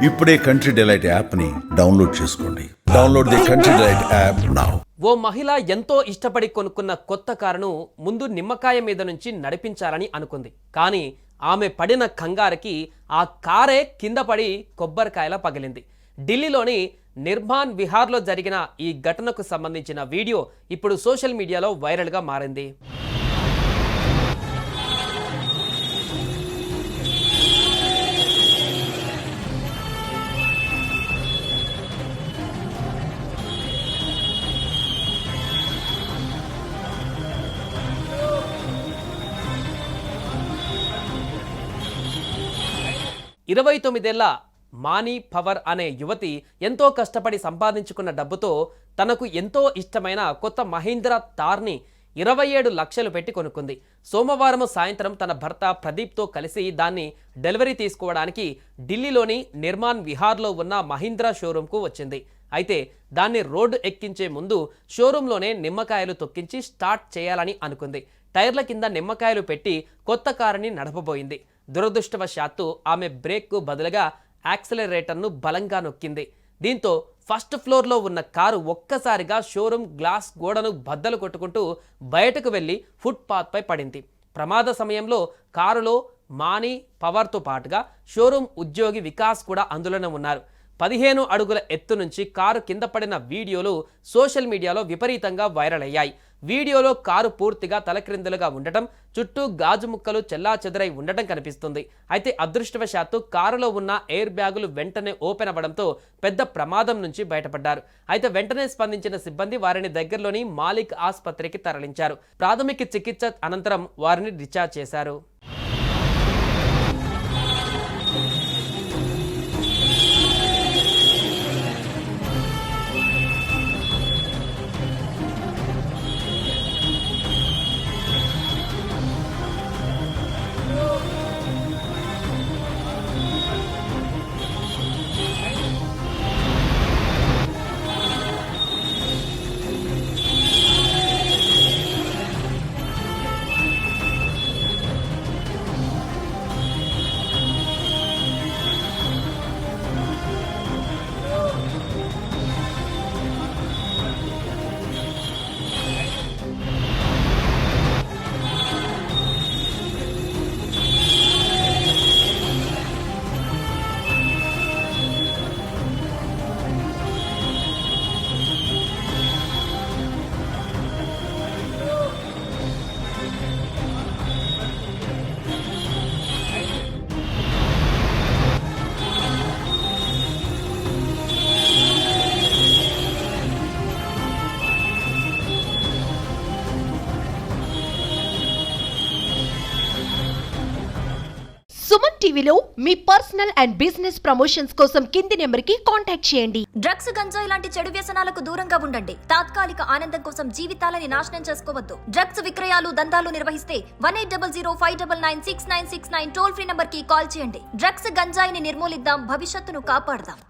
ఇప్పుడే country delight app ని download చేసుకోండి. Download the country delight app now. ఓ మహిళ ఎంతో ఇష్టపడి కొనుక్కున్న కొత్త కారును ముందు నిమ్మకాయ మీద నుంచి నడిపించాలని అనుకుంది. కానీ ఆమె పడిన కంగారుకి ఆ కారే కింద పడి కొబ్బరికాయలా పగిలింది. ఢిల్లీలోని నిర్మాన్ విహార్లో జరిగిన ఈ ఘటనకు సంబంధించిన వీడియో ఇప్పుడు సోషల్ మీడియాలో వైరల్గా మారింది. ఇరవై 29 మానీ పవర్ అనే యువతి ఎంతో కష్టపడి సంపాదించుకున్న డబ్బుతో తనకు ఎంతో ఇష్టమైన కొత్త మహీంద్రా థార్ని 27 లక్షలు పెట్టి కొనుక్కుంది. సోమవారం సాయంత్రం తన భర్త ప్రదీప్తో కలిసి దాన్ని డెలివరీ తీసుకోవడానికి ఢిల్లీలోని నిర్మాన్ విహార్లో ఉన్న మహీంద్రా షోరూంకు వచ్చింది. అయితే దాన్ని రోడ్డు ఎక్కించే ముందు షోరూంలోనే నిమ్మకాయలు తొక్కించి స్టార్ట్ చేయాలని అనుకుంది. టైర్ల కింద నిమ్మకాయలు పెట్టి కొత్త కారుని నడపబోయింది. దురదృష్టవశాత్తు ఆమె బ్రేక్కు బదులుగా యాక్సిలరేటర్ను బలంగా నొక్కింది. దీంతో ఫస్ట్ ఫ్లోర్లో ఉన్న కారు ఒక్కసారిగా షోరూమ్ గ్లాస్ గోడను బద్దలు కొట్టుకుంటూ బయటకు వెళ్లి ఫుట్పాత్పై పడింది. ప్రమాద సమయంలో కారులో మానీ పవర్తో పాటుగా షోరూమ్ ఉద్యోగి వికాస్ కూడా అందులోనే ఉన్నారు. 15 అడుగుల ఎత్తు నుంచి కారు కింద పడిన వీడియోలు సోషల్ మీడియాలో విపరీతంగా వైరల్ అయ్యాయి. వీడియోలో కారు పూర్తిగా తలక్రిందులుగా ఉండటం, చుట్టూ గాజు ముక్కలు చెల్లాచెదరై ఉండటం కనిపిస్తుంది. అయితే అదృష్టవశాత్తు కారులో ఉన్న ఎయిర్ బ్యాగులు వెంటనే ఓపెన్ అవ్వడంతో పెద్ద ప్రమాదం నుంచి బయటపడ్డారు. అయితే వెంటనే స్పందించిన సిబ్బంది వారిని దగ్గరలోని మాలిక్ ఆసుపత్రికి తరలించారు. ప్రాథమిక చికిత్స అనంతరం వారిని డిశ్చార్జ్ చేశారు. సుమన్ టీవీలో మీ పర్సనల్ అండ్ బిజినెస్ ప్రమోషన్స్ కోసం కింది నెంబర్కి కాంటాక్ట్ చేయండి. డ్రగ్స్, గంజాయి లాంటి చెడు వ్యసనాలకు దూరంగా ఉండండి. తాత్కాలిక ఆనందం కోసం జీవితాలని నాశనం చేసుకోవద్దు. డ్రగ్స్ విక్రయాలు, దందాలు నిర్వహిస్తే 1800599699 టోల్ ఫ్రీ నంబర్ కి కాల్ చేయండి. డ్రగ్స్, గంజాయిని నిర్మూలిద్దాం, భవిష్యత్తును కాపాడదాం.